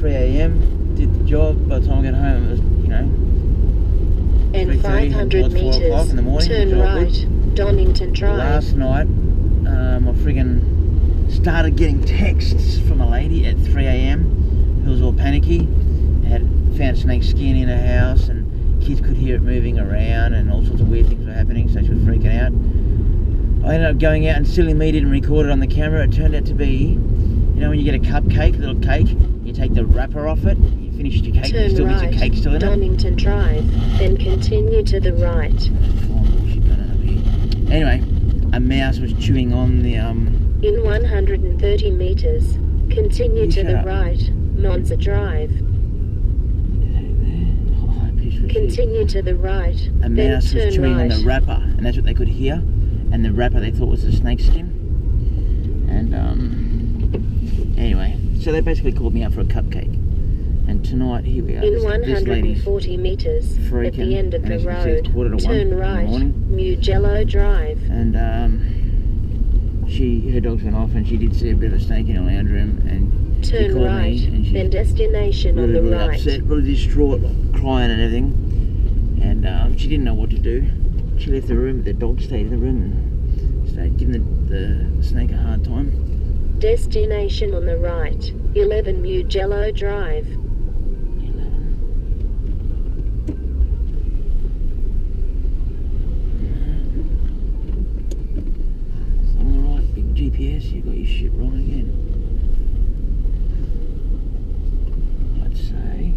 3 a.m. Did the job. By the time I got home, it was, you know, in 500 meters, in the morning, turn right, Donington Drive. Last night, I friggin' started getting texts from a lady at 3 a.m. who was all panicky. Had found snake skin in her house, and kids could hear it moving around, and all sorts of weird things were happening, so she was freaking out. I ended up going out and silly me didn't record it on the camera. It turned out to be, you know, when you get a cupcake, a little cake, you take the wrapper off it, you finish your cake, turn you still right, get your cake still in Donington Drive, then continue to the right. Anyway, a mouse was chewing on the In 130 meters, continue to the right, Monza Drive. Continue to the right, a mouse was chewing on the wrapper, and that's what they could hear. And the wrapper they thought was the snake skin. And anyway, so they basically called me out for a cupcake. And tonight, here we are. In 140 meters, at the end of the road, turn right, Mugello Drive. And her dogs went off, and she did see a bit of a snake in her lounge room, and turn she called right, me, and she then destination really, on the really right. upset, really distraught, like, crying and everything. And she didn't know what to do. She left the room, but the dog stayed in the room and started giving the snake a hard time. Destination on the right, 11 Mugello Drive. 11. It's on the right, big GPS, you got your shit wrong again. I'd say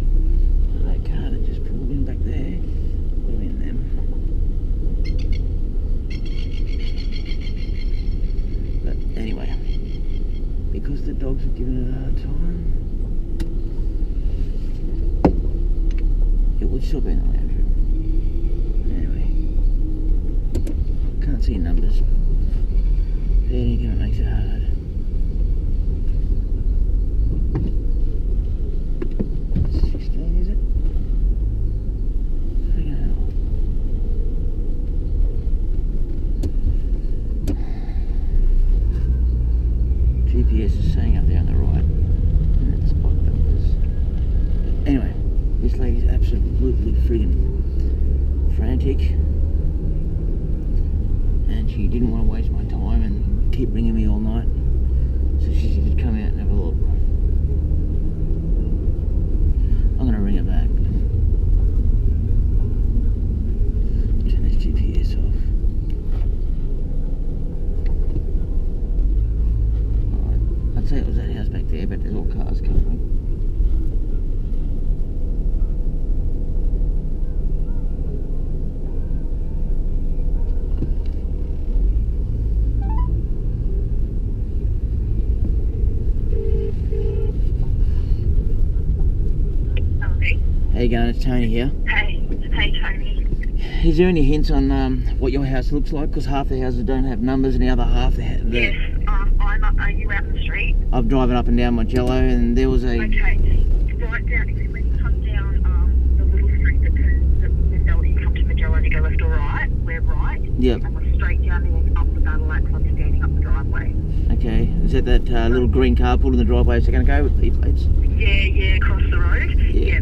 that car that just pulled in back there would have been them. But anyway, because the dogs were giving it a hard time, it would still be in the lounge room. Anyway, can't see numbers. Then again, it makes it hard. GPS is saying up there on the right, and it's spot numbers. But anyway, this lady's absolutely friggin' frantic, and she didn't want to waste my time and keep ringing me all night, so she said to come out and have a look. I'm gonna ring her back. Turn this GPS off. I'd say it was that house back there, but there's all cars coming. How you going? It's Tony here. Hey Tony. Is there any hints on what your house looks like? Because half the houses don't have numbers, and the other half Yes. Are you out in the street? I'm driving up and down Mugello, and there was a... Okay. Right down, when you come down the little street that turns, you come to Mugello and you go left or right, we're right. Yep. And we're straight down there and up the battle axe. I'm standing up the driveway. Okay. Is that little green car pulled in the driveway a second ago with P plates? Yeah, across the road. Yeah.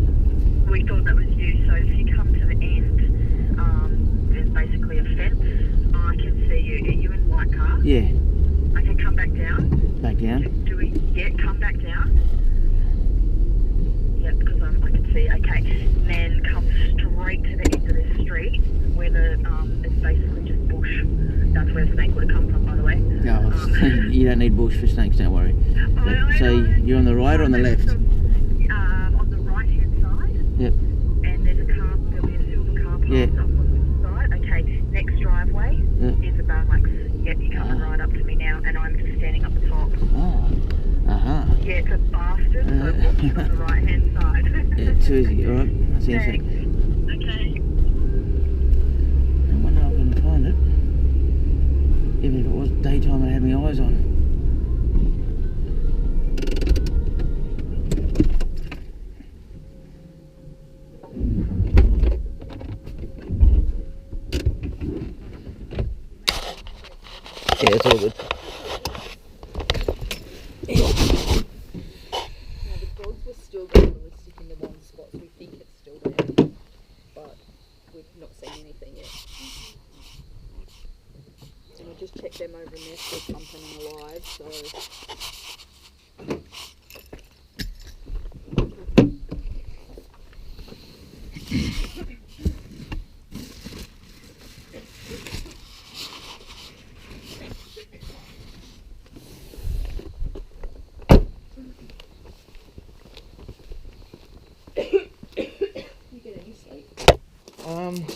We thought that was you. So if you come to the end, there's basically a fence. I can see you. Are you in white car? Yeah. Okay, come back down. Back down? Come back down. Yep, because I can see. Okay, and then come straight to the end of the street where it's basically just bush. That's where the snake would have come from, by the way. No, you don't need bush for snakes, don't worry. So you're on the right or on the left? On the right hand side. Yep. And there's there'll be a silver car parked up on the side. Okay, next driveway is a barracks. Yep, you're coming right up to me now, and I'm just standing up the top. Oh. Uh-huh. Yeah, it's a bastard, so walking on the right hand side. Yeah, too easy, alright. I'll see you in a sec. Okay. I wonder if I can find it. Even if it was daytime and I had my eyes on. Yeah, it's all good. Now the dogs were still going. nest or something alive, so...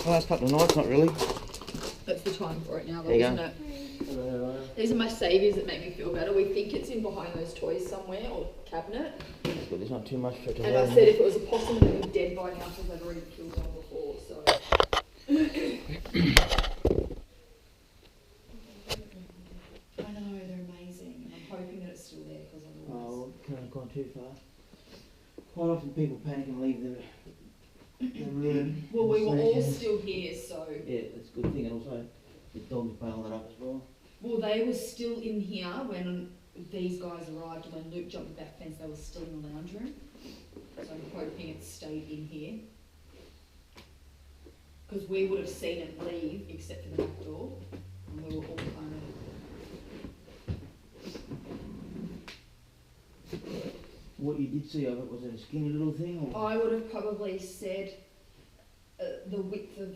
Last couple of nights, not really. That's the time for it now, though, isn't it? These are my saviours that make me feel better. We think it's in behind those toys somewhere, or cabinet. But there's not too much for it to And I said if it was a possum, it would be dead by now because I've already killed one before, so... I know, they're amazing, and I'm hoping that it's still there because otherwise... Oh, can't have gone too far. Quite often people panic and leave the room. Well, we were all still here, so... Yeah, that's a good thing, and also the dogs bailed it up as well. Well, they were still in here when these guys arrived, and when Luke jumped the back fence, they were still in the lounge room. So I'm hoping it stayed in here. Because we would have seen it leave, except for the back door, and we were all kind of... What you did see of it, was it a skinny little thing? Or? I would have probably said the width of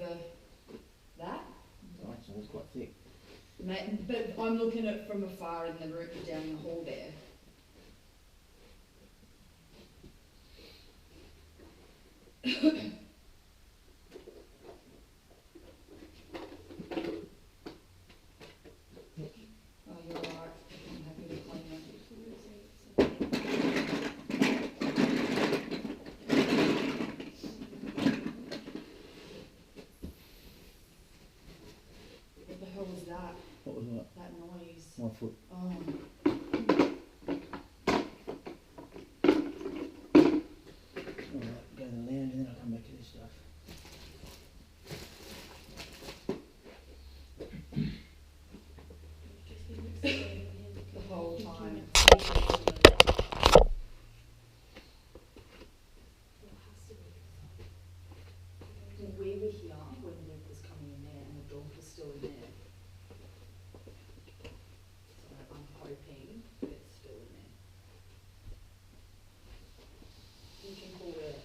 that. Right, so it's quite thick. But I'm looking at it from afar in the room down the hall there. Oh, you're right. I'm happy to clean it. What the hell was that? What was that? That noise. My foot. Oh. Alright, go to the lounge and then I'll come back to this stuff. The whole time. We were here when Luke was coming in there and the dog was still in there. So I'm hoping that it's still in there. You can call it,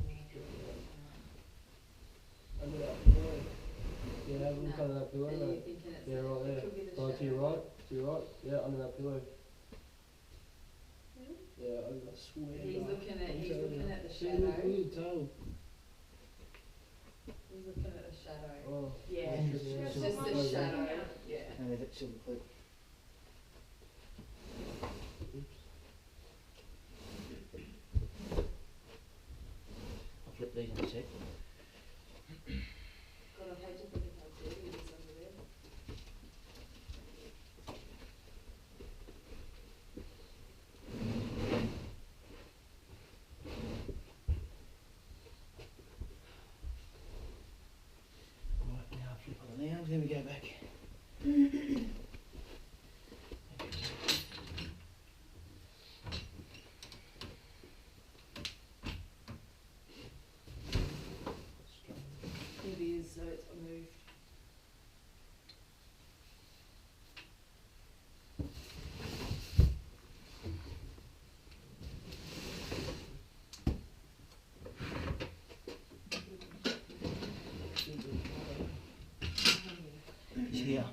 make a mess. Yeah, look under that pillow, mate. Yeah, right there. Oh, to your right, yeah, under that pillow. Yeah, I swear. He's looking at the See, shadow. look at your toe. He's looking at the shadow. Oh. Yeah, Yeah, it's just the shadow. Yeah. And there's that silver clip. I'll flip these in a sec. God, I'd hate to think of how dirty it is under there. Right, now I'll flip on the lounge, then we go back. It is, so it's moved. He's here.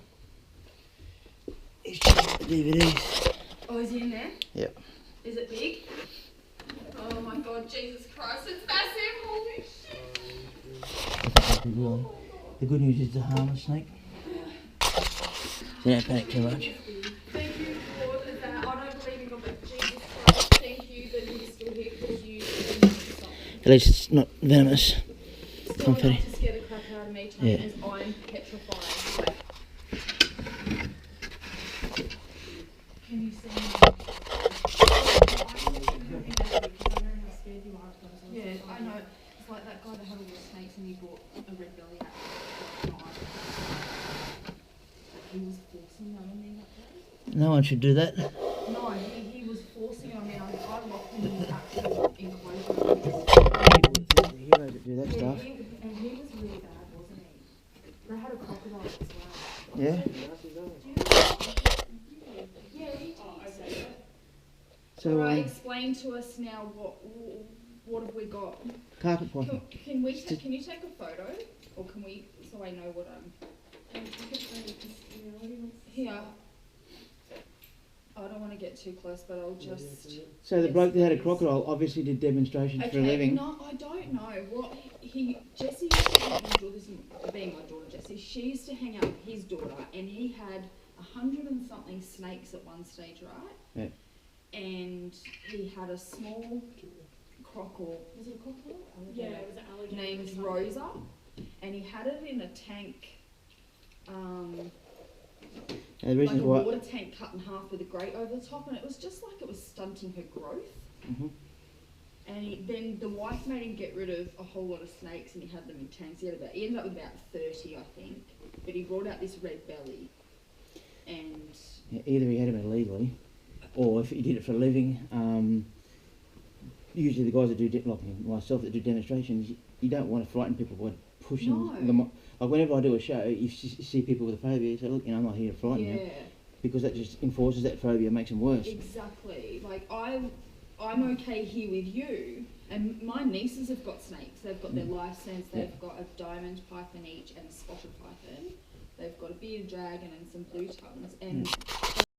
He's checking the DVDs. Oh, is he in there? Yep. Is it big? Oh my God, Jesus Christ, it's massive, holy shit. The good news is it's a harmless snake. So don't panic too much. Thank you, Lord, that I don't believe in God, but Jesus Christ, thank you that He's still here because you something. At least it's not venomous. Still Confetti. enough to scare the crap out of me, Tony, because I'm petrified. Like, can you see me? Yeah, I know. It's like that guy that had all the snakes and he brought a red belly out. He was forcing them on me that day. No one should do that. No, he was forcing it on me. I locked him in the actual enclosure. The heroes that do that stuff. And he was really bad, wasn't he? They had a crocodile as well. Yeah. Yeah, he did. Okay. So Alright, explain to us now what have we got? Carpet python. Can you take a photo, or can we, so I know what I'm. Here. I don't want to get too close, but I'll just. So the bloke that had a crocodile obviously did demonstrations for a living. No, I don't know what Jesse used to hang out with my daughter, being my daughter Jessie. She used to hang out with his daughter, and he had 100 and something snakes at one stage, right? Yeah. And he had a small crocodile. Was it a crocodile? Yeah, it was an alligator. Named Rosa, and he had it in a tank. The reason like a why water tank cut in half with a grate over the top, and it was just like it was stunting her growth. Mm-hmm. And then the wife made him get rid of a whole lot of snakes, and he had them in tanks. He ended up with about 30, I think. But he brought out this red belly, and either he had them illegally, or if he did it for a living. Usually the guys that do, like myself, that do demonstrations, you don't want to frighten people by pushing them. Like whenever I do a show, you see people with a phobia, you say, look, I'm not here to frighten you, because that just enforces that phobia, makes them worse. Exactly. Like I'm okay here with you, and my nieces have got snakes. They've got their life sense. They've got a diamond python each and a spotted python. They've got a bearded dragon and some blue tongues, and